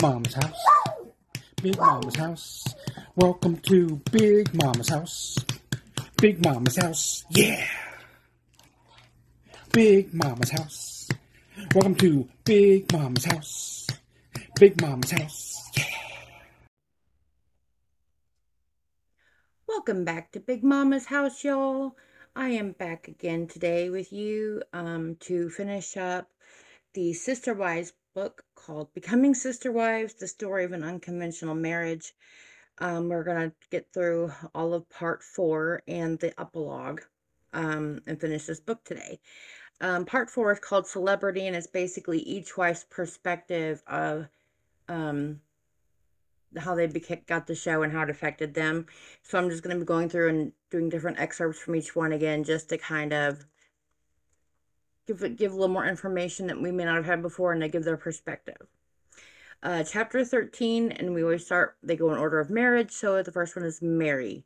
Mama's house. Big Mama's house. Welcome to Big Mama's house. Big Mama's house. Yeah. Big Mama's house. Welcome to Big Mama's house. Big Mama's house. Yeah. Welcome back to Big Mama's house, y'all. I am back again today with you to finish up the Sister Wives book called Becoming Sister Wives, the story of an unconventional marriage. We're going to get through all of part 4 and the epilogue and finish this book today. Part 4 is called Celebrity, and it's basically each wife's perspective of how they got the show and how it affected them. So I'm just going to be going through and doing different excerpts from each one again, just to kind of give a little more information that we may not have had before, and they give their perspective. Chapter 13, and we always start, they go in order of marriage. So the first one is Mary.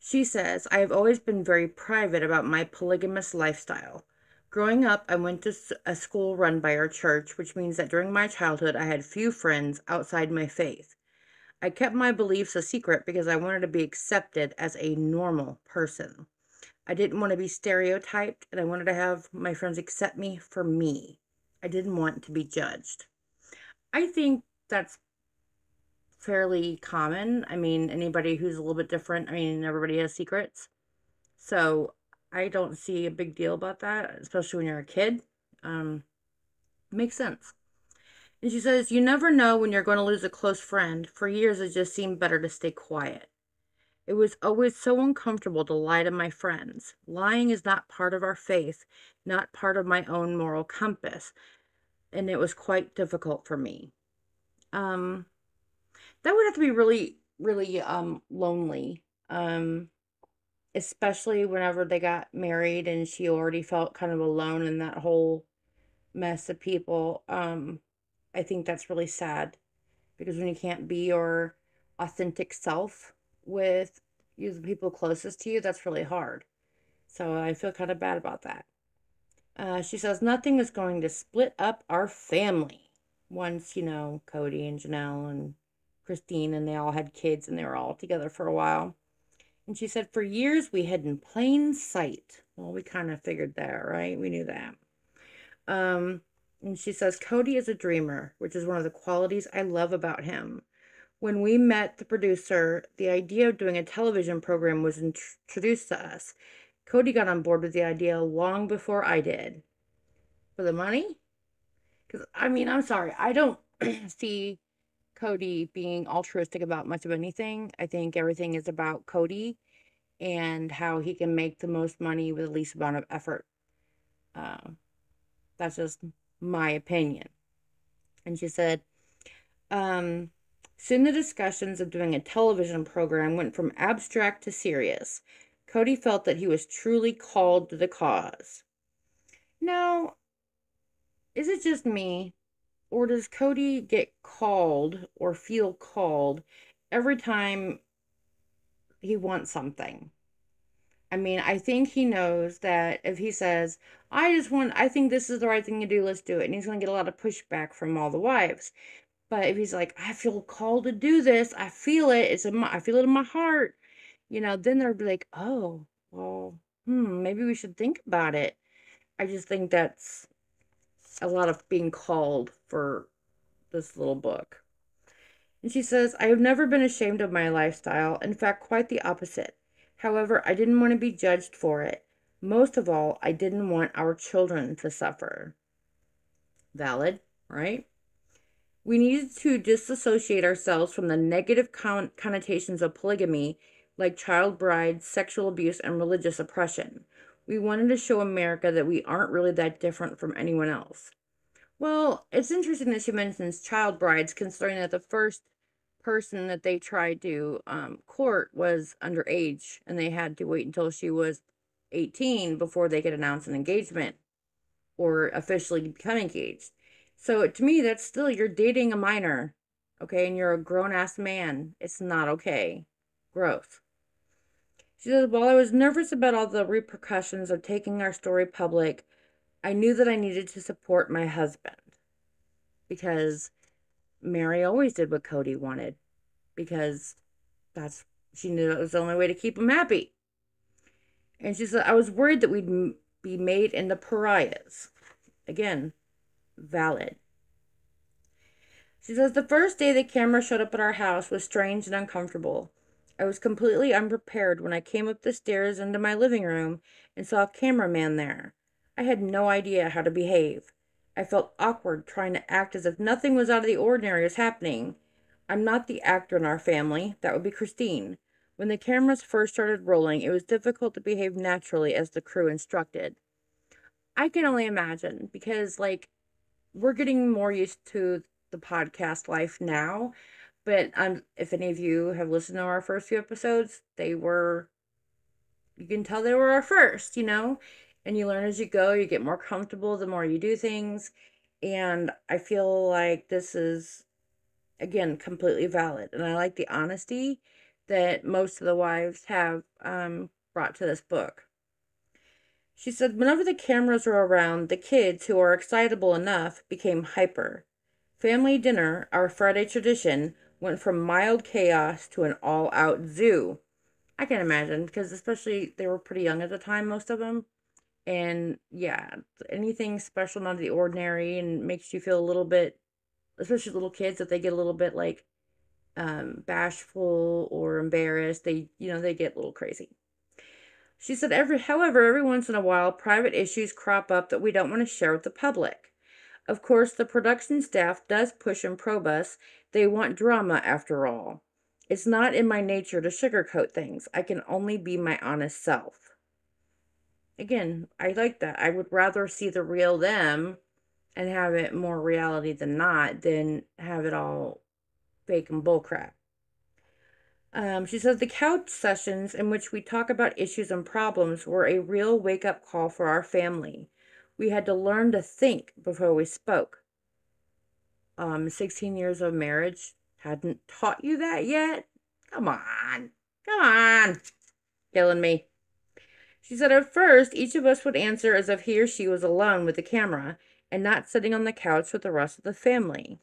She says, I have always been very private about my polygamous lifestyle. Growing up, I went to a school run by our church, which means that during my childhood, I had few friends outside my faith. I kept my beliefs a secret because I wanted to be accepted as a normal person. I didn't want to be stereotyped, and I wanted to have my friends accept me for me. I didn't want to be judged. I think that's fairly common. I mean, anybody who's a little bit different, I mean, everybody has secrets. So I don't see a big deal about that, especially when you're a kid. Makes sense. And she says, you never know when you're going to lose a close friend. For years, it just seemed better to stay quiet. It was always so uncomfortable to lie to my friends. Lying is not part of our faith, not part of my own moral compass, and it was quite difficult for me. That would have to be really, really lonely. Especially whenever they got married and she already felt kind of alone in that whole mess of people. I think that's really sad, because when you can't be your authentic self with the people closest to you, that's really hard. So I feel kind of bad about that. She says, nothing is going to split up our family. Once, Cody and Janelle and Christine, and they all had kids and they were all together for a while. And she said, for years we hid in plain sight. Well, we kind of figured that, right? We knew that. And she says, Cody is a dreamer, which is one of the qualities I love about him. When we met the producer, the idea of doing a television program was introduced to us. Cody got on board with the idea long before I did. For the money? Because, I'm sorry, I don't see Cody being altruistic about much of anything. I think everything is about Cody and how he can make the most money with the least amount of effort. That's just my opinion. And she said, soon the discussions of doing a television program went from abstract to serious. Cody felt that he was truly called to the cause. Now, is it just me, or does Cody get called or feel called every time he wants something? I think he knows that if he says, I think this is the right thing to do, let's do it. And he's going to get a lot of pushback from all the wives. But if he's like, I feel called to do this, I feel it, I feel it in my heart, then they'll be like, oh, well, maybe we should think about it. I just think that's a lot of being called for this little book. And she says, I have never been ashamed of my lifestyle. In fact, quite the opposite. However, I didn't want to be judged for it. Most of all, I didn't want our children to suffer. Valid, right? We needed to disassociate ourselves from the negative connotations of polygamy, like child brides, sexual abuse, and religious oppression. We wanted to show America that we aren't really that different from anyone else. Well, it's interesting that she mentions child brides, considering that the first person that they tried to court was underage, and they had to wait until she was 18 before they could announce an engagement or officially become engaged. So to me, that's still, you're dating a minor, okay, and you're a grown-ass man. It's not okay. Gross. She says, while I was nervous about all the repercussions of taking our story public, I knew that I needed to support my husband, because Mary always did what Cody wanted because she knew that was the only way to keep him happy. And she said, I was worried that we'd be made into pariahs. Again, valid. She says, the first day the camera showed up at our house was strange and uncomfortable. I was completely unprepared when I came up the stairs into my living room and saw a cameraman there. I had no idea how to behave. I felt awkward trying to act as if nothing was out of the ordinary was happening. I'm not the actor in our family. That would be Christine. When the cameras first started rolling, it was difficult to behave naturally as the crew instructed. I can only imagine because, like, we're getting more used to the podcast life now. But if any of you have listened to our first few episodes, you can tell they were our first, and you learn as you go, you get more comfortable the more you do things. And I feel like this is, again, completely valid. And I like the honesty that most of the wives have brought to this book. She said, whenever the cameras were around, the kids, who are excitable enough, became hyper. Family dinner, our Friday tradition, went from mild chaos to an all-out zoo. I can imagine, because especially they were pretty young at the time, most of them. And yeah, anything special, not the ordinary, and makes you feel a little bit, especially little kids, if they get a little bit like bashful or embarrassed, they get a little crazy. She said, however, every once in a while, private issues crop up that we don't want to share with the public. Of course, the production staff does push and probe us. They want drama, after all. It's not in my nature to sugarcoat things. I can only be my honest self. Again, I like that. I would rather see the real them and have it more reality than not than have it all fake and bullcrap. She says the couch sessions in which we talk about issues and problems were a real wake-up call for our family. We had to learn to think before we spoke. 16 years of marriage hadn't taught you that yet? Come on. Come on. Killing me. She said at first, each of us would answer as if he or she was alone with the camera and not sitting on the couch with the rest of the family.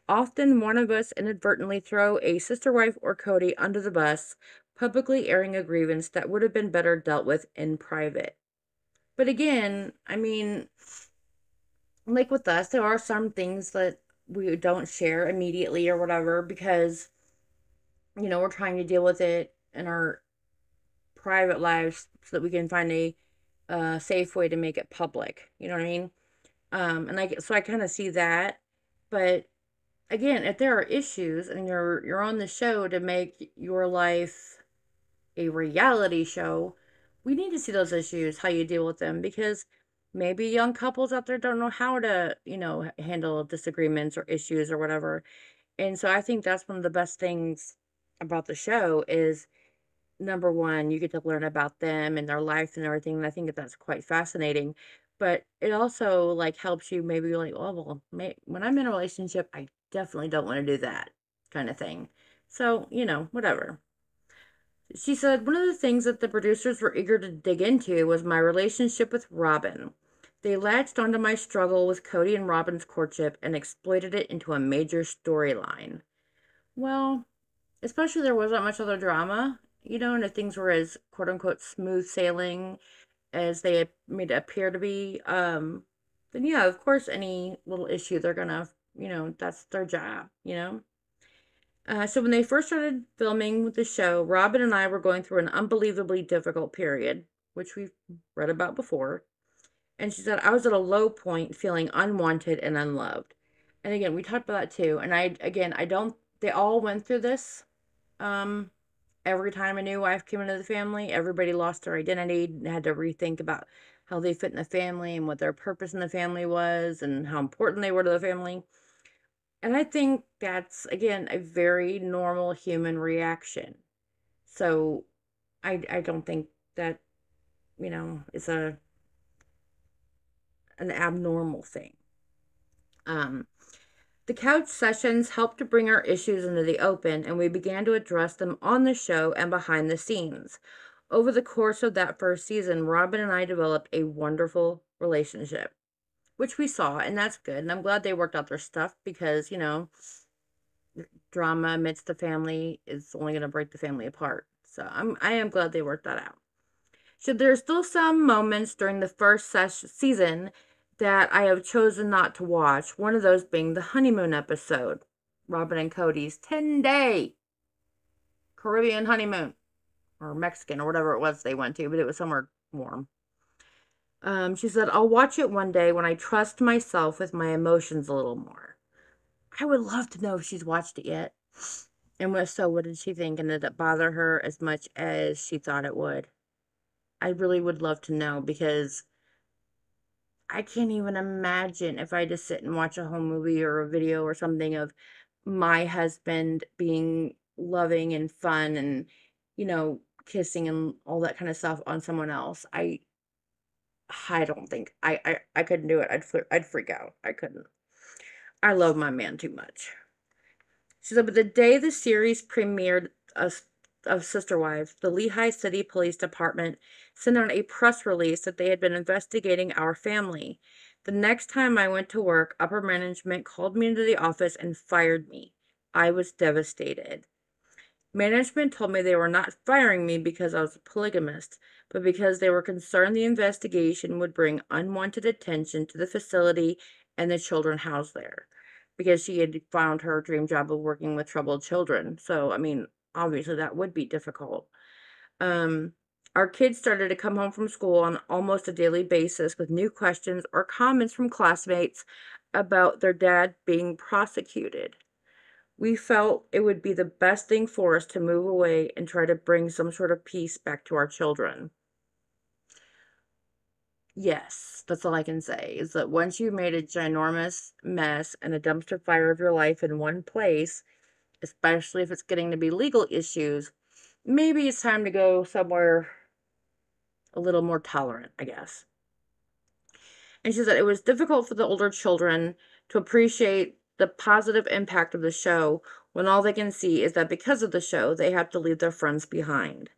Often one of us inadvertently throw a sister wife or Cody under the bus, publicly airing a grievance that would have been better dealt with in private. But again, I mean, like with us, there are some things that we don't share immediately or whatever because, we're trying to deal with it in our private lives so that we can find a safe way to make it public. You know what I mean? So I kind of see that. But again, if there are issues and you're on the show to make your life a reality show, we need to see those issues, how you deal with them, because maybe young couples out there don't know how to, handle disagreements or issues or whatever. And so I think that's one of the best things about the show is number one, you get to learn about them and their life and everything. And I think that's quite fascinating. But it also like helps you maybe like, oh, well, when I'm in a relationship, I definitely don't want to do that kind of thing. So, whatever. She said, one of the things that the producers were eager to dig into was my relationship with Robin. They latched onto my struggle with Cody and Robin's courtship and exploited it into a major storyline. Well, especially there wasn't much other drama, and if things were as quote unquote smooth sailing as they made it appear to be, then yeah, of course, any little issue they're gonna, that's their job. So when they first started filming with the show, Robin and I were going through an unbelievably difficult period, which we've read about before. And she said, I was at a low point, feeling unwanted and unloved. And again, we talked about that too. And they all went through this. Every time a new wife came into the family, everybody lost their identity and had to rethink about how they fit in the family and what their purpose in the family was and how important they were to the family. And I think that's, again, a very normal human reaction. So I don't think that, is an abnormal thing. The couch sessions helped to bring our issues into the open, and we began to address them on the show and behind the scenes. Over the course of that first season, Robin and I developed a wonderful relationship, which we saw, and that's good. And I'm glad they worked out their stuff because, drama amidst the family is only going to break the family apart. So I am glad they worked that out. So there's still some moments during the first season that I have chosen not to watch. One of those being the honeymoon episode, Robin and Cody's 10-day Caribbean honeymoon, or Mexican, or whatever it was they went to, but it was somewhere warm. She said, I'll watch it one day when I trust myself with my emotions a little more. I would love to know if she's watched it yet. And if so, what did she think? And did it bother her as much as she thought it would? I really would love to know, because I can't even imagine if I just sit and watch a home movie or a video or something of my husband being loving and fun and, kissing and all that kind of stuff on someone else. I don't think I couldn't do it. I'd freak out. I couldn't. I love my man too much. She said, but the day the series premiered of Sister Wives, the Lehigh City Police Department sent out a press release that they had been investigating our family. The next time I went to work, upper management called me into the office and fired me. I was devastated. Management told me they were not firing me because I was a polygamist, but because they were concerned the investigation would bring unwanted attention to the facility and the children housed there, because she had found her dream job of working with troubled children. So, I mean, obviously that would be difficult. Our kids started to come home from school on almost a daily basis with new questions or comments from classmates about their dad being prosecuted. We felt it would be the best thing for us to move away and try to bring some sort of peace back to our children. Yes, that's all I can say, is that once you made a ginormous mess and a dumpster fire of your life in one place, especially if it's getting to be legal issues, maybe it's time to go somewhere a little more tolerant, I guess. And she said it was difficult for the older children to appreciate the positive impact of the show when all they can see is that because of the show, they have to leave their friends behind.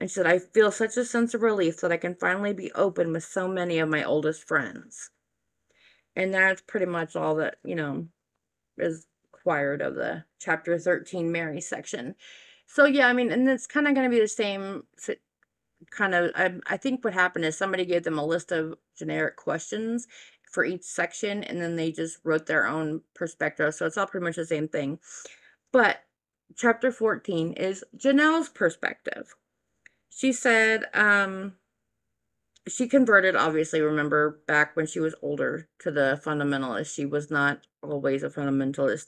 And she said, I feel such a sense of relief that I can finally be open with so many of my oldest friends. And that's pretty much all that, is required of the chapter 13 Mary section. So, yeah, I mean, and it's kind of going to be the same kind of, I think what happened is somebody gave them a list of generic questions for each section, and then they just wrote their own perspective. So it's all pretty much the same thing. But chapter 14 is Janelle's perspective. She said, she converted, obviously, remember, back when she was older to the fundamentalist. She was not always a fundamentalist.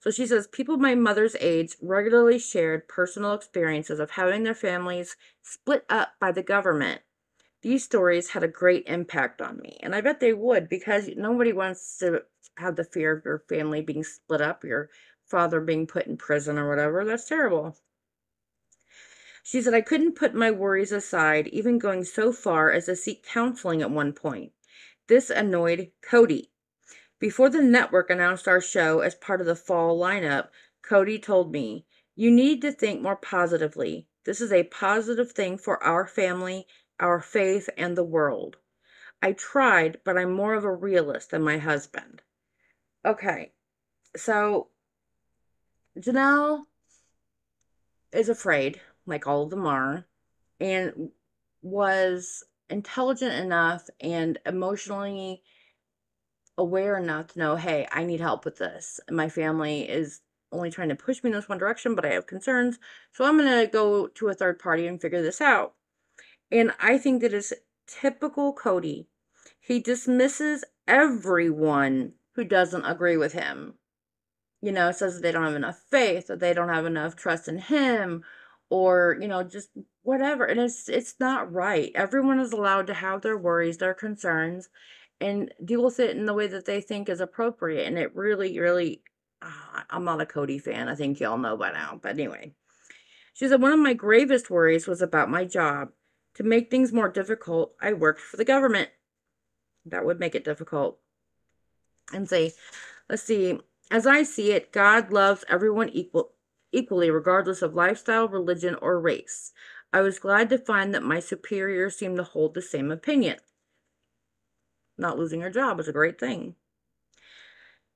So she says, people my mother's age regularly shared personal experiences of having their families split up by the government. These stories had a great impact on me. And I bet they would, because nobody wants to have the fear of your family being split up, your father being put in prison or whatever. That's terrible. She said, I couldn't put my worries aside, even going so far as to seek counseling at one point. This annoyed Cody. Before the network announced our show as part of the fall lineup, Cody told me, you need to think more positively. This is a positive thing for our family, our faith, and the world. I tried, but I'm more of a realist than my husband. Okay, so Janelle is afraid, like all of them are, and was intelligent enough and emotionally aware enough to know, hey, I need help with this. My family is only trying to push me in this one direction, but I have concerns. So I'm going to go to a third party and figure this out. And I think that is typical Cody. He dismisses everyone who doesn't agree with him. Says that they don't have enough faith, that they don't have enough trust in him, or, just whatever. And it's not right. Everyone is allowed to have their worries, their concerns, and deal with it in the way that they think is appropriate. And it really, really, I'm not a Cody fan. I think y'all know by now. But anyway, she said, one of my gravest worries was about my job. To make things more difficult, I worked for the government. That would make it difficult. And say, let's see, as I see it, God loves everyone equally, regardless of lifestyle, religion, or race. I was glad to find that my superiors seemed to hold the same opinion. Not losing her job was a great thing.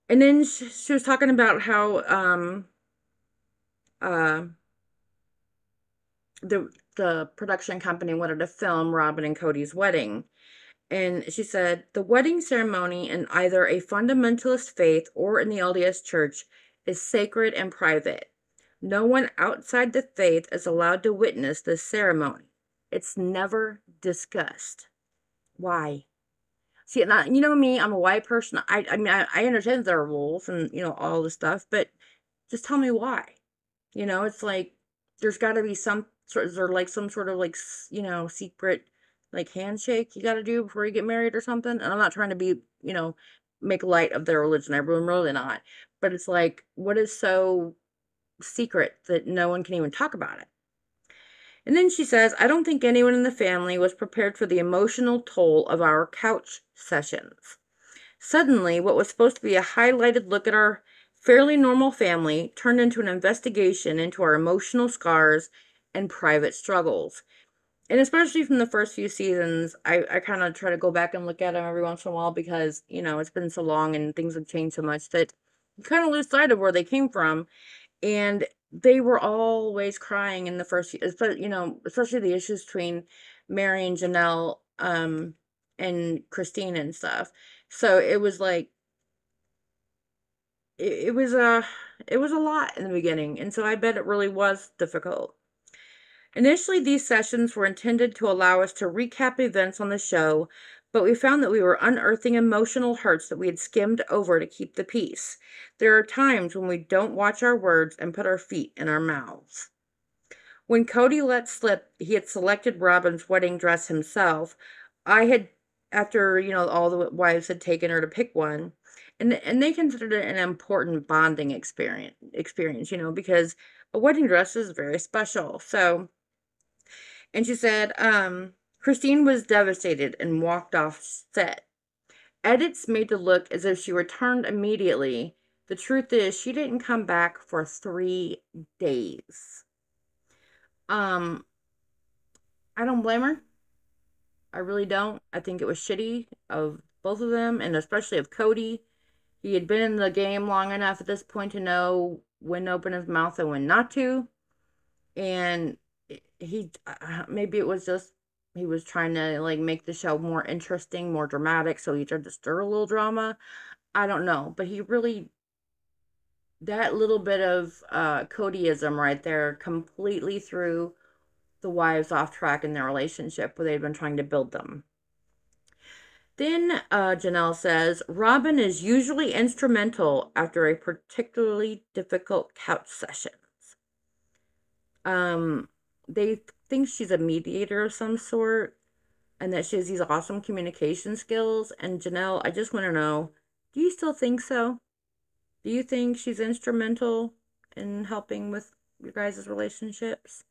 And then she was talking about how uh, the production company wanted to film Robin and Cody's wedding. And she said, the wedding ceremony in either a fundamentalist faith or in the LDS church is sacred and private. No one outside the faith is allowed to witness this ceremony. It's never discussed. Why? See, you know me, I'm a white person. I mean, I understand there are rules and, all this stuff, but just tell me why. It's like there's got to be some sort, is there like some sort of like, secret like handshake you got to do before you get married or something? And I'm not trying to be, make light of their religion. I'm really not. But it's like, what is so secret that no one can even talk about it? And then she says, I don't think anyone in the family was prepared for the emotional toll of our couch sessions. Suddenly, what was supposed to be a highlighted look at our fairly normal family turned into an investigation into our emotional scars and private struggles. And especially from the first few seasons, I kind of try to go back and look at them every once in a while because, it's been so long and things have changed so much that you kind of lose sight of where they came from. And they were always crying in the first, especially the issues between Mary and Janelle, and Christine and stuff. So it was like, it was a lot in the beginning. And so I bet it really was difficult. Initially, these sessions were intended to allow us to recap events on the show, but we found that we were unearthing emotional hurts that we had skimmed over to keep the peace. There are times when we don't watch our words and put our feet in our mouths. When Cody let slip he had selected Robin's wedding dress himself, I had, after, all the wives had taken her to pick one, and they considered it an important bonding experience, because a wedding dress is very special. So, and she said, Christine was devastated and walked off set. Edits made it look as if she returned immediately. The truth is, she didn't come back for 3 days. I don't blame her. I really don't. I think it was shitty of both of them, and especially of Cody. He had been in the game long enough at this point to know when to open his mouth and when not to. And he, maybe it was just he was trying to like make the show more interesting, more dramatic, so he tried to stir a little drama. I don't know, but he really, that little bit of Codyism right there completely threw the wives off track in their relationship where they'd been trying to build them. Then Janelle says, Robin is usually instrumental after a particularly difficult couch session. They think she's a mediator of some sort and that she has these awesome communication skills. And Janelle, I just want to know, do you still think so? Do you think she's instrumental in helping with your guys' relationships?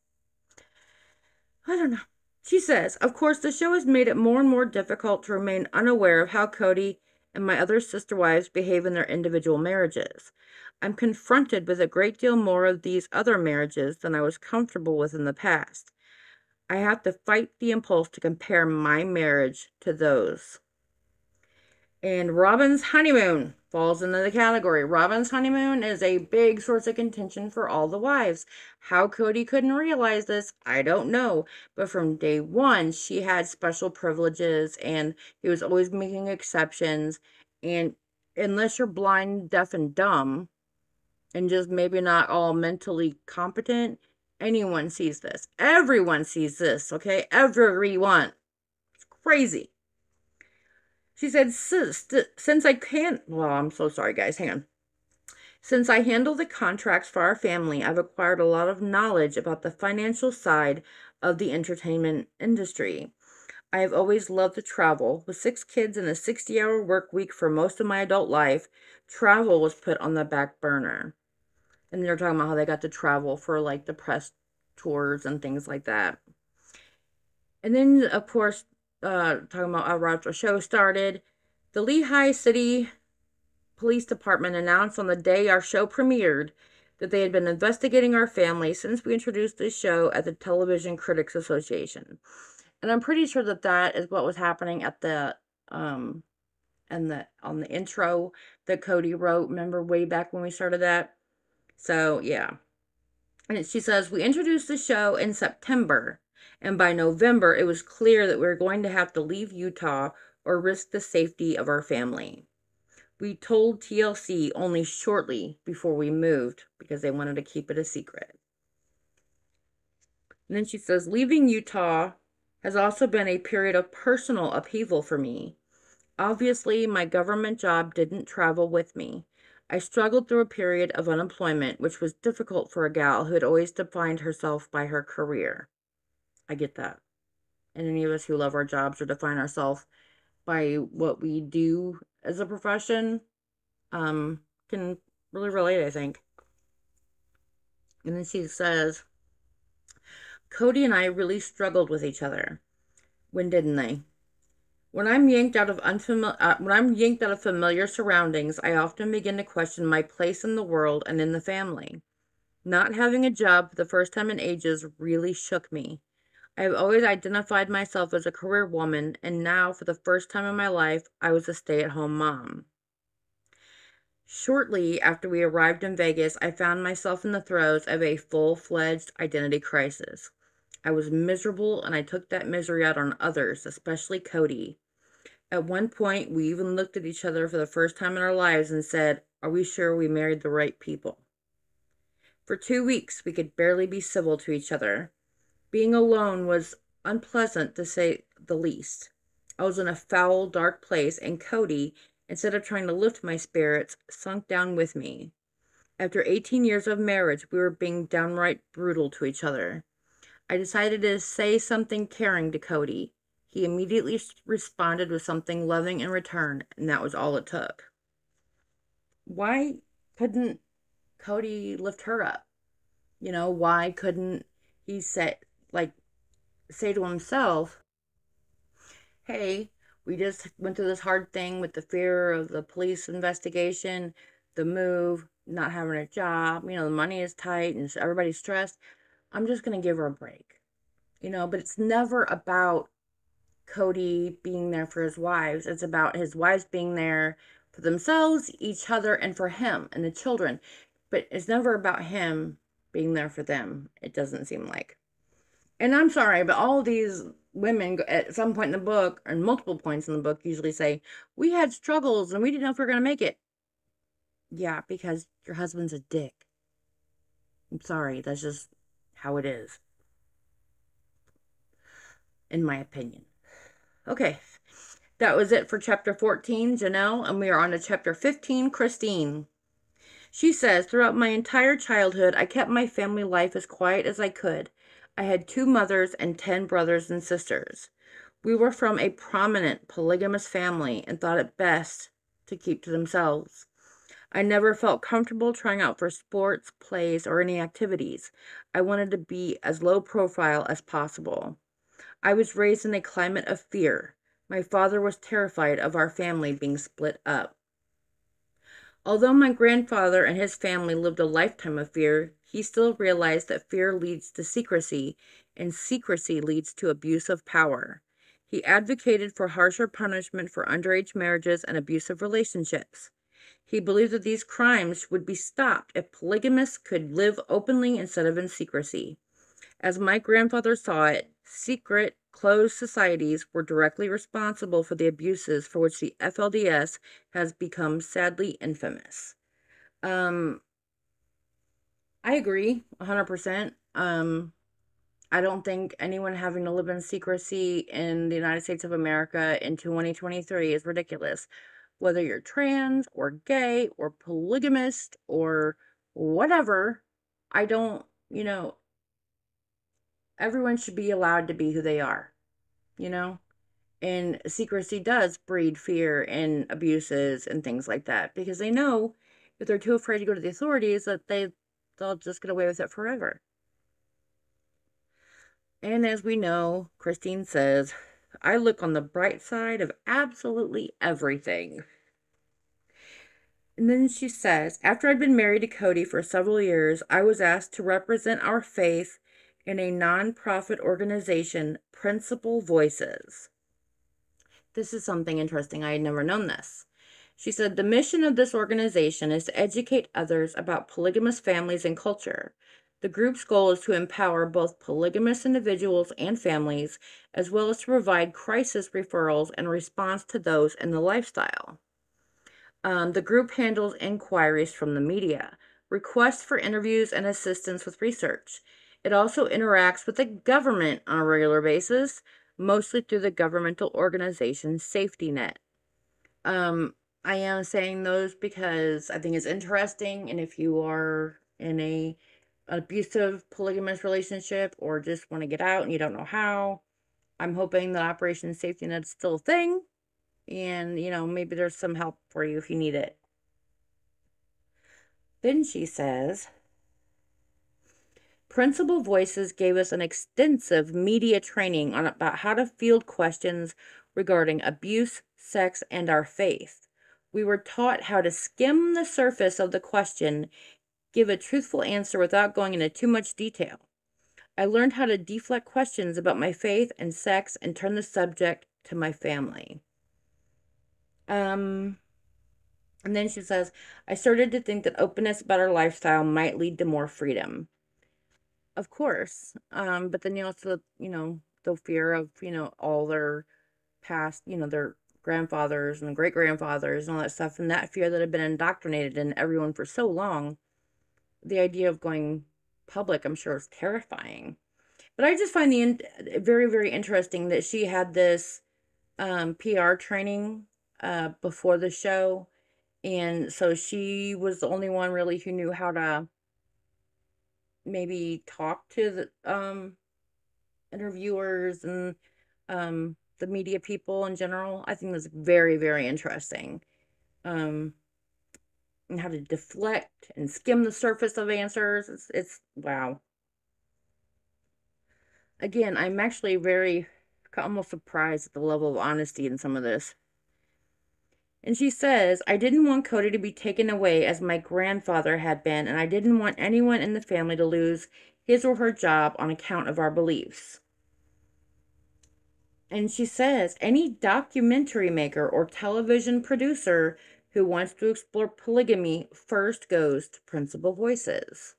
I don't know. She says, of course, the show has made it more and more difficult to remain unaware of how Cody and my other sister wives behave in their individual marriages. I'm confronted with a great deal more of these other marriages than I was comfortable with in the past. I have to fight the impulse to compare my marriage to those. And Robin's honeymoon falls into the category. Robin's honeymoon is a big source of contention for all the wives. How Cody couldn't realize this, I don't know. But from day one, she had special privileges and he was always making exceptions. And unless you're blind, deaf, and dumb, and just maybe not all mentally competent, anyone sees this. Everyone sees this, okay? Everyone. It's crazy. She said, since I can't, well, I'm so sorry, guys. Hang on. Since I handle the contracts for our family, I've acquired a lot of knowledge about the financial side of the entertainment industry. I have always loved to travel. With 6 kids and a 60-hour work week for most of my adult life, travel was put on the back burner. And they're talking about how they got to travel for like the press tours and things like that. And then, of course, talking about how the show started, the Lehigh City Police Department announced on the day our show premiered that they had been investigating our family since we introduced this show at the Television Critics Association. And I'm pretty sure that that is what was happening at the on the intro that Cody wrote. Remember way back when we started that? So yeah. And she says, we introduced the show in September, and by November, it was clear that we were going to have to leave Utah or risk the safety of our family. We told TLC only shortly before we moved because they wanted to keep it a secret. And then she says, leaving Utah has also been a period of personal upheaval for me. Obviously, my government job didn't travel with me. I struggled through a period of unemployment, which was difficult for a gal who had always defined herself by her career. I get that. And any of us who love our jobs or define ourselves by what we do as a profession can really relate, I think. And then she says, Cody and I really struggled with each other. When didn't they? When I'm yanked out of familiar surroundings, I often begin to question my place in the world and in the family. Not having a job for the first time in ages really shook me. I have always identified myself as a career woman, and now, for the first time in my life, I was a stay-at-home mom. Shortly after we arrived in Vegas, I found myself in the throes of a full-fledged identity crisis. I was miserable, and I took that misery out on others, especially Cody. At one point, we even looked at each other for the first time in our lives and said, are we sure we married the right people? For 2 weeks, we could barely be civil to each other. Being alone was unpleasant, to say the least. I was in a foul, dark place, and Cody, instead of trying to lift my spirits, sunk down with me. After 18 years of marriage, we were being downright brutal to each other. I decided to say something caring to Cody. He immediately responded with something loving in return, and that was all it took. Why couldn't Cody lift her up? Why couldn't he say to himself, hey, we just went through this hard thing with the fear of the police investigation, the move, not having a job, the money is tight and everybody's stressed. I'm just going to give her a break. But it's never about Cody being there for his wives. It's about his wives being there for themselves, each other, and for him and the children. But it's never about him being there for them, it doesn't seem like. And I'm sorry, but all of these women at some point in the book, or multiple points in the book, usually say, we had struggles and we didn't know if we were going to make it. Yeah, because your husband's a dick. I'm sorry, that's just how it is. In my opinion. Okay, that was it for chapter 14, Janelle, and we are on to chapter 15, Christine. She says, throughout my entire childhood, I kept my family life as quiet as I could. I had 2 mothers and 10 brothers and sisters. We were from a prominent polygamous family and thought it best to keep to themselves. I never felt comfortable trying out for sports, plays, or any activities. I wanted to be as low profile as possible. I was raised in a climate of fear. My father was terrified of our family being split up. Although my grandfather and his family lived a lifetime of fear, he still realized that fear leads to secrecy, and secrecy leads to abuse of power. He advocated for harsher punishment for underage marriages and abusive relationships. He believed that these crimes would be stopped if polygamists could live openly instead of in secrecy. As my grandfather saw it, secret, closed societies were directly responsible for the abuses for which the FLDS has become sadly infamous. I agree 100%. I don't think anyone having to live in secrecy in the United States of America in 2023 is ridiculous. Whether you're trans or gay or polygamist or whatever, I don't, everyone should be allowed to be who they are, and secrecy does breed fear and abuses and things like that, because they know if they're too afraid to go to the authorities that they'll just get away with it forever. And as we know, Christine says, I look on the bright side of absolutely everything. And then she says, after I'd been married to Cody for several years, I was asked to represent our faith in a non-profit organization, Principal Voices. This is something interesting. I had never known this. She said, the mission of this organization is to educate others about polygamous families and culture. The group's goal is to empower both polygamous individuals and families, as well as to provide crisis referrals and response to those in the lifestyle. The group handles inquiries from the media, requests for interviews, and assistance with research. It also interacts with the government on a regular basis, mostly through the governmental organization Safety Net. I am saying those because I think it's interesting, and if you are in an abusive polygamous relationship or just want to get out and you don't know how, I'm hoping that Operation Safety Net is still a thing, and maybe there's some help for you if you need it. Then she says, Principal Voices gave us an extensive media training about how to field questions regarding abuse, sex, and our faith. We were taught how to skim the surface of the question, give a truthful answer without going into too much detail. I learned how to deflect questions about my faith and sex and turn the subject to my family. And then she says, I started to think that openness about our lifestyle might lead to more freedom. Of course. But then you also, the fear of, all their past, their grandfathers and great-grandfathers and all that stuff, and that fear that had been indoctrinated in everyone for so long. The idea of going public, I'm sure, is terrifying. But I just find very, very interesting that she had this PR training before the show, and so she was the only one really who knew how to maybe talk to the interviewers and the media people in general. I think that's very, very interesting. And how to deflect and skim the surface of answers. It's wow. Again, I'm actually very almost surprised at the level of honesty in some of this. And she says, I didn't want Cody to be taken away as my grandfather had been, and I didn't want anyone in the family to lose his or her job on account of our beliefs. And she says, any documentary maker or television producer who wants to explore polygamy first goes to Principal Voices.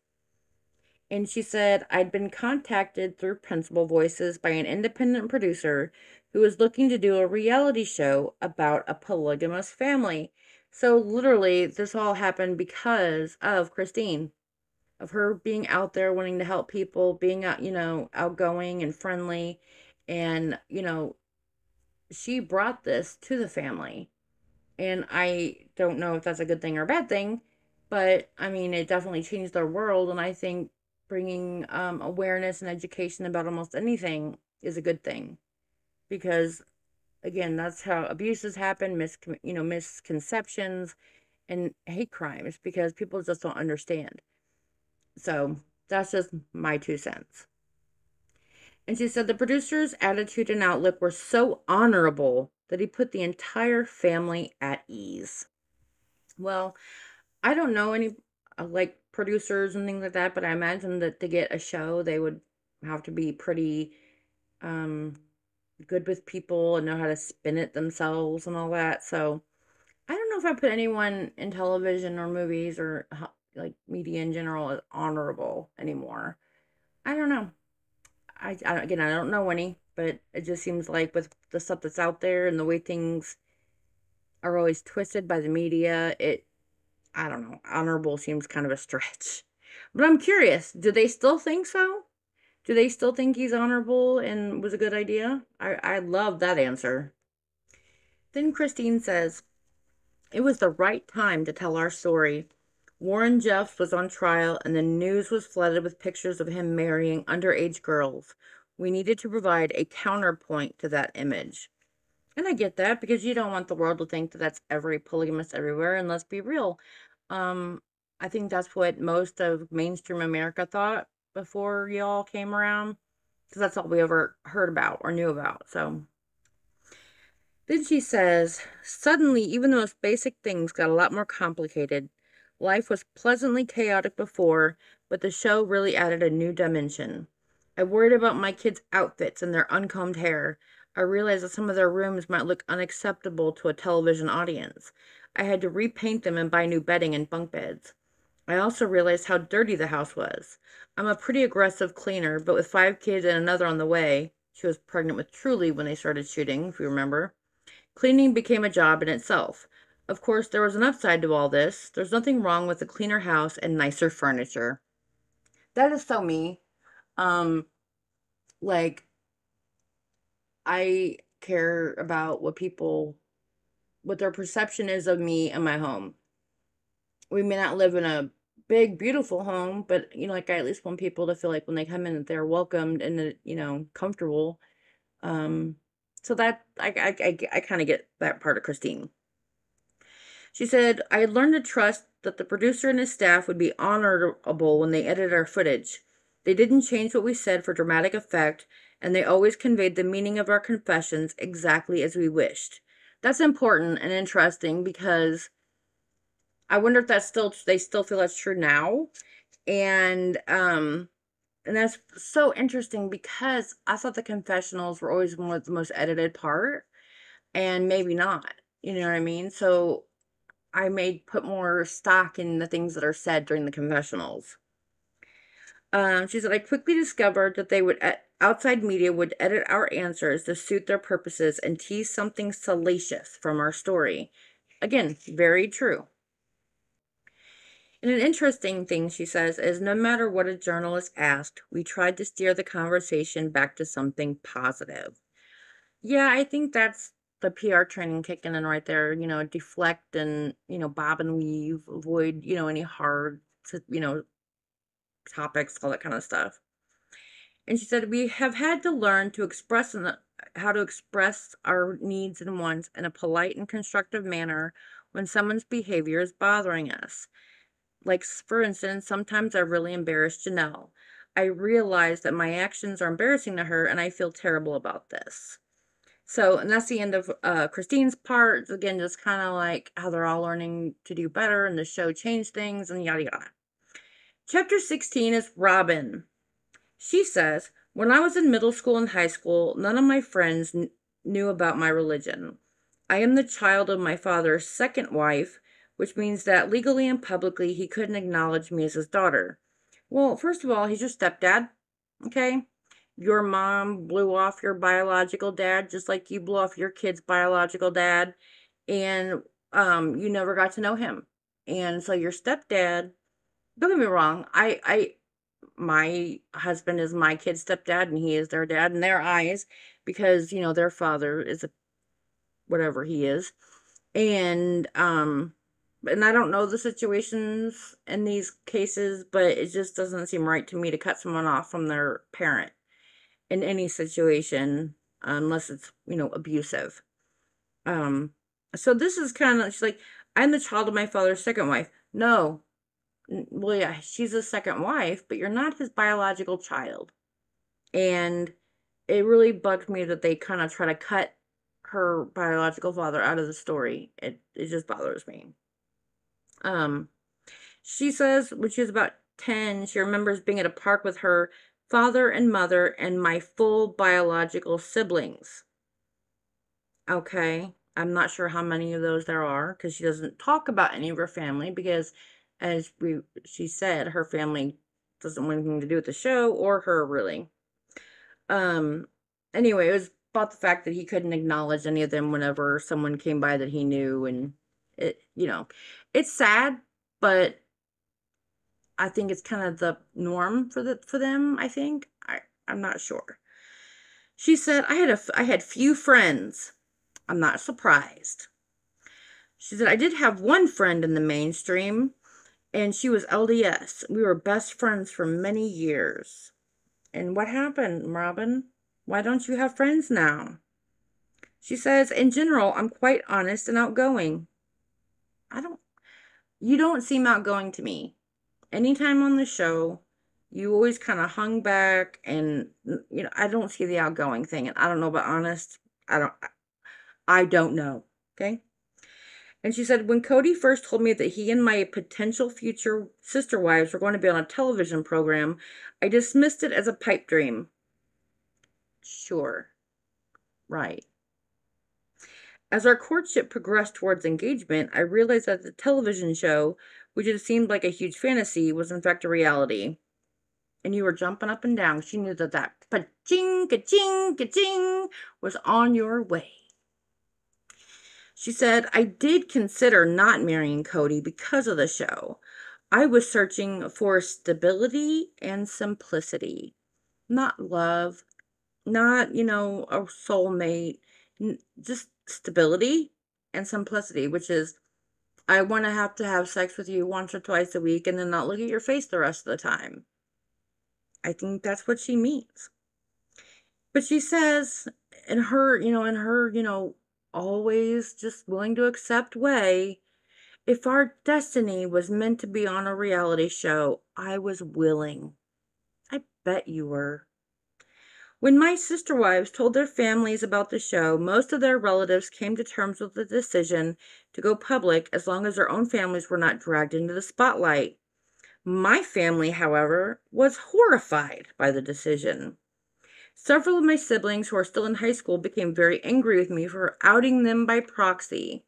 And she said, I'd been contacted through Principal Voices by an independent producer who was looking to do a reality show about a polygamous family. So literally, this all happened because of Christine, of her being out there wanting to help people, being out, outgoing and friendly. And, she brought this to the family. And I don't know if that's a good thing or a bad thing, but I mean, it definitely changed their world. And I think bringing awareness and education about almost anything is a good thing, because again, that's how abuses happen, misconceptions and hate crimes, because people just don't understand. So that's just my 2 cents. And she said the producer's attitude and outlook were so honorable that he put the entire family at ease. Well, I don't know any like producers and things like that, but I imagine that to get a show, they would have to be pretty good with people and know how to spin it themselves and all that. So I don't know if I put anyone in television or movies or like media in general as honorable anymore. I don't know. Again, I don't know any, but it just seems like with the stuff that's out there and the way things are always twisted by the media, I don't know, honorable seems kind of a stretch. But I'm curious, do they still think so? Do they still think he's honorable and was a good idea? I love that answer. Then Christine says, it was the right time to tell our story. Warren Jeffs was on trial and the news was flooded with pictures of him marrying underage girls. We needed to provide a counterpoint to that image. And I get that, because you don't want the world to think that that's every polygamist everywhere. And let's be real. I think that's what most of mainstream America thought before y'all came around, because that's all we ever heard about or knew about. So then she says, suddenly, even the most basic things got a lot more complicated. Life was pleasantly chaotic before, but the show really added a new dimension. I worried about my kids' outfits and their uncombed hair. I realized that some of their rooms might look unacceptable to a television audience. I had to repaint them and buy new bedding and bunk beds. I also realized how dirty the house was. I'm a pretty aggressive cleaner, but with 5 kids and another on the way, she was pregnant with Truly when they started shooting, if you remember, cleaning became a job in itself. Of course, there was an upside to all this. There's nothing wrong with a cleaner house and nicer furniture. That is so me. Um, like, I care about what their perception is of me and my home. We may not live in a big, beautiful home, but like I at least want people to feel like when they come in that they're welcomed and that, comfortable. Um, so that I kind of get that part of Christine. She said, I had learned to trust that the producer and his staff would be honorable when they edited our footage. They didn't change what we said for dramatic effect, and they always conveyed the meaning of our confessions exactly as we wished. That's important and interesting because I wonder if they still feel that's true now. And that's so interesting because I thought the confessionals were always the most edited part, and maybe not. You know what I mean? So I may put more stock in the things that are said during the confessionals. She said, I quickly discovered that outside media would edit our answers to suit their purposes and tease something salacious from our story. Again, very true. And an interesting thing she says is no matter what a journalist asked, we tried to steer the conversation back to something positive. Yeah, I think that's the PR training kicking in right there, deflect and, bob and weave, avoid, any hard, topics, all that kind of stuff. And she said, we have had to learn to how to express our needs and wants in a polite and constructive manner when someone's behavior is bothering us. Like, for instance, sometimes I really embarrass Janelle. I realize that my actions are embarrassing to her and I feel terrible about this. So, and that's the end of Christine's part. Again, just kind of like how they're all learning to do better and the show changed things and yada yada. Chapter 16 is Robin. She says, when I was in middle school and high school, none of my friends knew about my religion. I am the child of my father's second wife, which means that legally and publicly he couldn't acknowledge me as his daughter. Well, first of all, he's your stepdad, okay? Your mom blew off your biological dad just like you blew off your kid's biological dad, and you never got to know him. And so your stepdad, don't get me wrong, my husband is my kid's stepdad and he is their dad in their eyes because, their father is whatever he is. And I don't know the situations in these cases, but it just doesn't seem right to me to cut someone off from their parent in any situation unless it's, abusive. Um, so this is kind of, she's like, I'm the child of my father's second wife. No, well, yeah, she's a second wife, but you're not his biological child. And it really bugged me that they kind of try to cut her biological father out of the story. It just bothers me. Um, she says when she was about 10, she remembers being at a park with her father and mother and my full biological siblings. Okay, I'm not sure how many of those there are because she doesn't talk about any of her family because, as she said, her family doesn't want anything to do with the show or her really. Um, anyway, it was about the fact that he couldn't acknowledge any of them whenever someone came by that he knew, and it's sad, but I think it's kind of the norm for them. I think I'm not sure. She said I had few friends. I'm not surprised. She said I did have one friend in the mainstream, and she was LDS. We were best friends for many years. And what happened, Robin? Why don't you have friends now? She says, in general, I'm quite honest and outgoing. I don't, you don't seem outgoing to me. Anytime on the show, you always kind of hung back and, I don't see the outgoing thing. And I don't know about honest. I don't know. Okay. And she said, when Cody first told me that he and my potential future sister wives were going to be on a television program, I dismissed it as a pipe dream. Sure. Right. As our courtship progressed towards engagement, I realized that the television show which had seemed like a huge fantasy, was in fact a reality. And you were jumping up and down. She knew that pa-ching, ka-ching, ka-ching was on your way. She said, I did consider not marrying Cody because of the show. I was searching for stability and simplicity, not love, not, a soulmate, just stability and simplicity, which is I want to have sex with you once or twice a week and then not look at your face the rest of the time. I think that's what she means. But she says in her, always just willing to accept way, if our destiny was meant to be on a reality show, I was willing. I bet you were. When my sister wives told their families about the show, most of their relatives came to terms with the decision to go public as long as their own families were not dragged into the spotlight. My family, however, was horrified by the decision. Several of my siblings who are still in high school became very angry with me for outing them by proxy.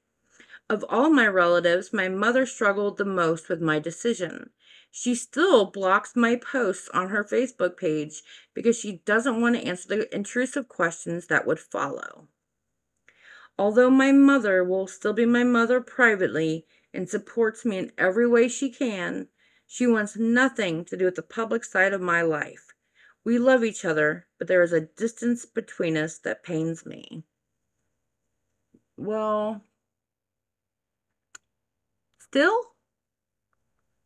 Of all my relatives, my mother struggled the most with my decision. She still blocks my posts on her Facebook page because she doesn't want to answer the intrusive questions that would follow. Although my mother will still be my mother privately and supports me in every way she can, she wants nothing to do with the public side of my life. We love each other, but there is a distance between us that pains me. Well, still,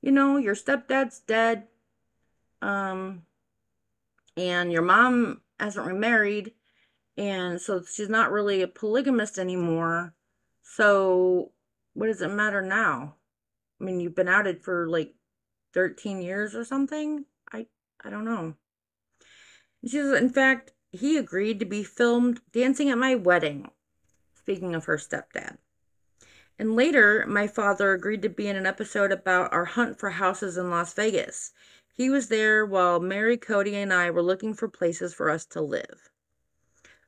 your stepdad's dead, and your mom hasn't remarried, and so she's not really a polygamist anymore. So, what does it matter now? I mean, you've been outed for like 13 years or something? I don't know. She says, in fact, he agreed to be filmed dancing at my wedding. Speaking of her stepdad. And later, my father agreed to be in an episode about our hunt for houses in Las Vegas. He was there while Mary, Cody, and I were looking for places for us to live.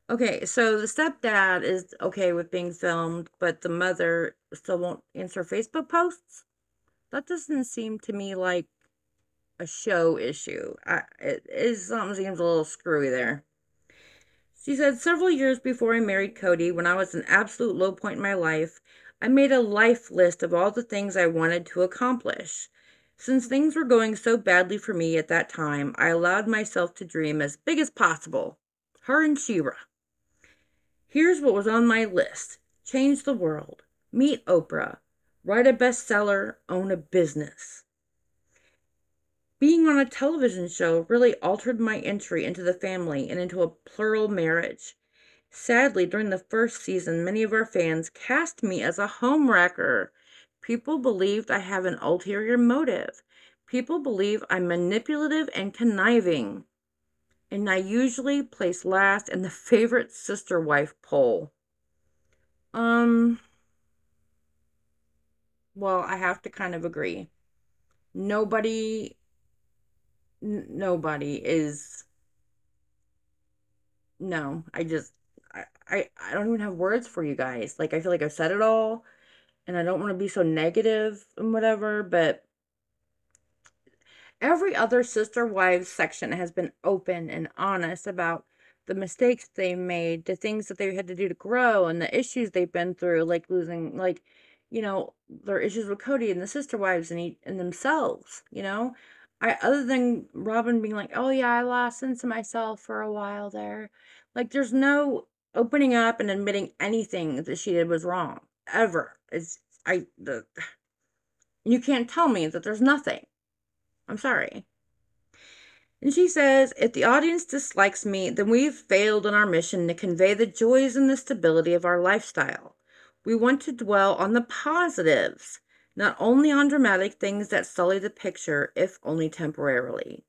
Okay, so the stepdad is okay with being filmed, but the mother still won't answer Facebook posts? That doesn't seem to me like a show issue. Something seems a little screwy there. She said, several years before I married Cody, when I was in an absolute low point in my life, I made a life list of all the things I wanted to accomplish. Since things were going so badly for me at that time, I allowed myself to dream as big as possible. Her and Shira. Here's what was on my list. Change the world. Meet Oprah. Write a bestseller. Own a business. Being on a television show really altered my entry into the family and into a plural marriage. Sadly, during the first season, many of our fans cast me as a homewrecker. People believed I have an ulterior motive. People believe I'm manipulative and conniving. And I usually place last in the favorite sister wife poll. Well, I have to kind of agree. Nobody is, no, I don't even have words for you guys. Like, I feel like I've said it all, and I don't want to be so negative and whatever, but every other sister wives section has been open and honest about the mistakes they made, the things that they had to do to grow, and the issues they've been through, like losing, their issues with Cody and the sister wives and themselves, other than Robin being like, oh yeah, I lost sense of myself for a while there. Like, there's no opening up and admitting anything that she did was wrong, ever. You can't tell me that there's nothing. I'm sorry. And she says, if the audience dislikes me, then we've failed in our mission to convey the joys and the stability of our lifestyle. We want to dwell on the positives, not only on dramatic things that sully the picture, if only temporarily.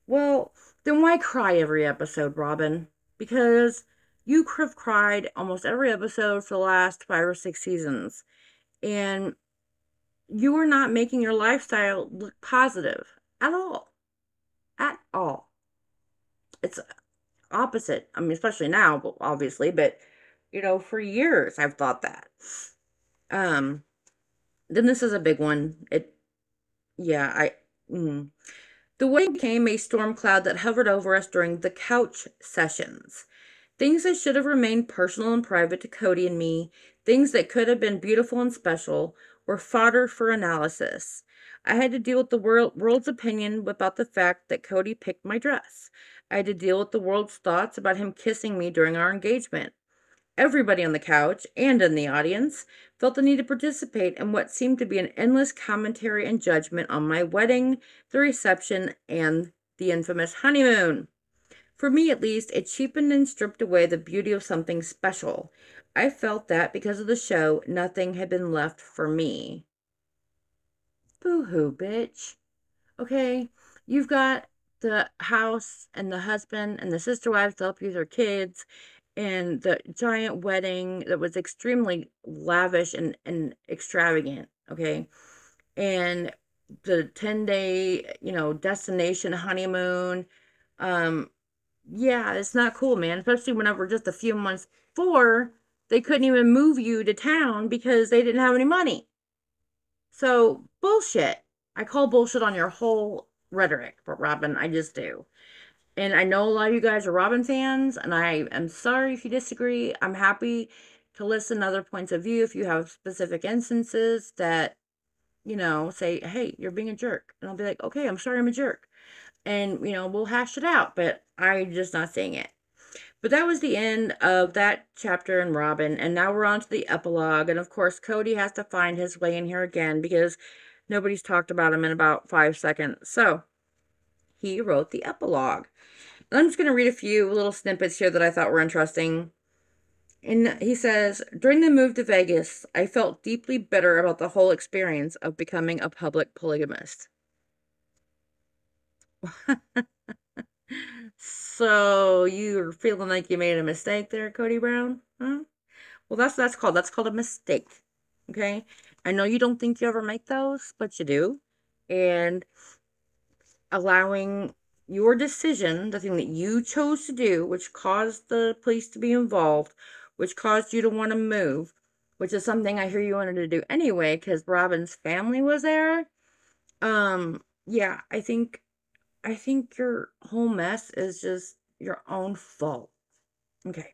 Well, then why cry every episode, Robin? Because you have cried almost every episode for the last 5 or 6 seasons. And you are not making your lifestyle look positive at all. At all. It's opposite. I mean, especially now, obviously, but for years I've thought that. Then this is a big one. Yeah, mm. The wedding became a storm cloud that hovered over us during the couch sessions. Things that should have remained personal and private to Cody and me, things that could have been beautiful and special, were fodder for analysis. I had to deal with the world's opinion about the fact that Cody picked my dress. I had to deal with the world's thoughts about him kissing me during our engagement. Everybody on the couch and in the audience felt the need to participate in what seemed to be an endless commentary and judgment on my wedding, the reception, and the infamous honeymoon. For me, at least, it cheapened and stripped away the beauty of something special. I felt that because of the show, nothing had been left for me. Boo-hoo, bitch. Okay, you've got the house and the husband and the sister wives to help you with their kids, and the giant wedding that was extremely lavish and extravagant, okay? And the 10-day, destination honeymoon. Yeah, it's not cool, man. Especially whenever just a few months before, they couldn't even move you to town because they didn't have any money. So, bullshit. I call bullshit on your whole rhetoric, but Robin, I just do. And I know a lot of you guys are Robin fans, and I am sorry if you disagree. I'm happy to listen to other points of view if you have specific instances that, say, hey, you're being a jerk. And I'll be like, okay, I'm sorry I'm a jerk. And, we'll hash it out, but I'm just not saying it. But that was the end of that chapter in Robin, and now we're on to the epilogue. And of course, Cody has to find his way in here again because nobody's talked about him in about 5 seconds. So, he wrote the epilogue. And I'm just going to read a few little snippets here that I thought were interesting. And he says, during the move to Vegas, I felt deeply bitter about the whole experience of becoming a public polygamist. So you're feeling like you made a mistake there, Cody Brown? Huh? Well, that's called a mistake. Okay? I know you don't think you ever make those, but you do. And allowing your decision, the thing that you chose to do, which caused the police to be involved, which caused you to want to move, which is something I hear you wanted to do anyway, because Robin's family was there. Yeah, I think your whole mess is just your own fault. Okay.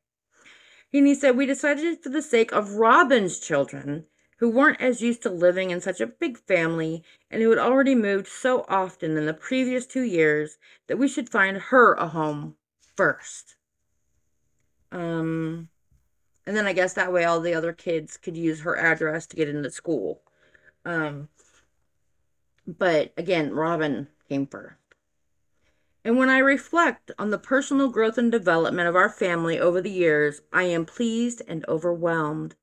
And he said, we decided for the sake of Robin's children, who weren't as used to living in such a big family and who had already moved so often in the previous 2 years, that we should find her a home first. And then I guess that way all the other kids could use her address to get into school. But again, Robin came first. And when I reflect on the personal growth and development of our family over the years, I am pleased and overwhelmed.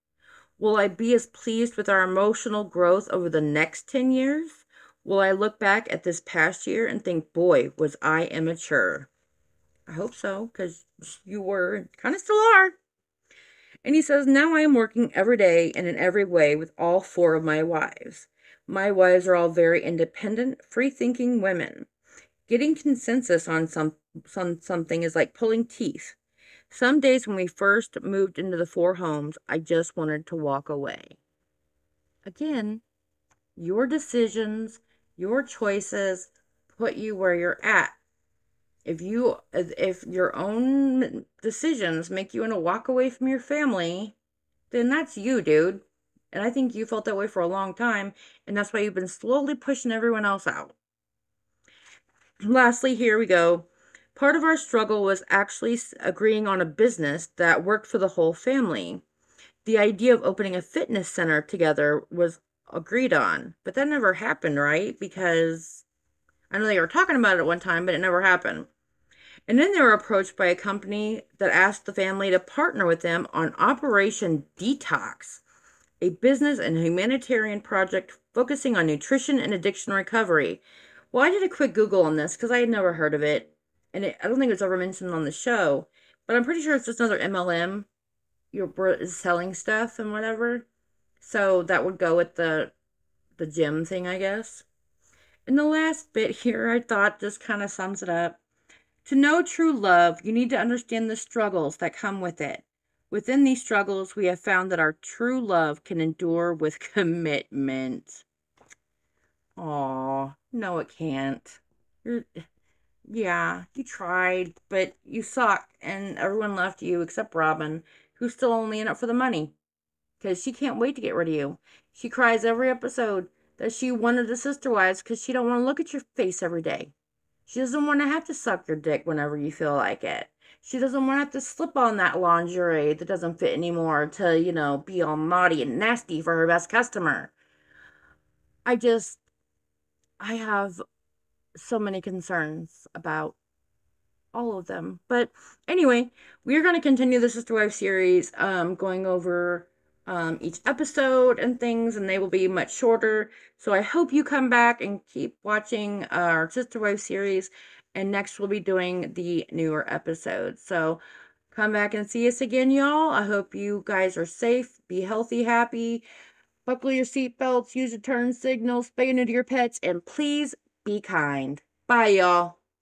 Will I be as pleased with our emotional growth over the next 10 years? Will I look back at this past year and think, boy, was I immature? I hope so, because you were, and kind of still are. And he says, now I am working every day and in every way with all 4 of my wives. My wives are all very independent, free-thinking women. Getting consensus on something is like pulling teeth. Some days when we first moved into the 4 homes, I just wanted to walk away. Again, your decisions, your choices put you where you're at. If your own decisions make you want to walk away from your family, then that's you, dude. And I think you felt that way for a long time, and that's why you've been slowly pushing everyone else out. Lastly, here we go. Part of our struggle was actually agreeing on a business that worked for the whole family. The idea of opening a fitness center together was agreed on, but that never happened, right? Because I know they were talking about it at one time, but it never happened. And then they were approached by a company that asked the family to partner with them on Operation Detox, a business and humanitarian project focusing on nutrition and addiction recovery. Well, I did a quick Google on this because I had never heard of it, and I don't think it was ever mentioned on the show, but I'm pretty sure it's just another MLM. Is selling stuff and whatever. So that would go with the gym thing, I guess. And the last bit here, I thought just kind of sums it up. To know true love, you need to understand the struggles that come with it. Within these struggles, we have found that our true love can endure with commitment. Aw, no, it can't. You're, yeah, you tried, but you suck, and everyone left you except Robin, who's still only in it for the money, because she can't wait to get rid of you. She cries every episode that she wanted the sister wives because she don't want to look at your face every day. She doesn't want to have to suck your dick whenever you feel like it. She doesn't want to have to slip on that lingerie that doesn't fit anymore to, be all naughty and nasty for her best customer. I just, I have so many concerns about all of them. But anyway, we're going to continue the Sister Wife series, going over each episode and things, and they will be much shorter. So I hope you come back and keep watching our Sister Wife series. And next we'll be doing the newer episodes. So come back and see us again, y'all. I hope you guys are safe, be healthy, happy, buckle your seatbelts, use your turn signals, spay and neuter your pets, and please be kind. Bye, y'all.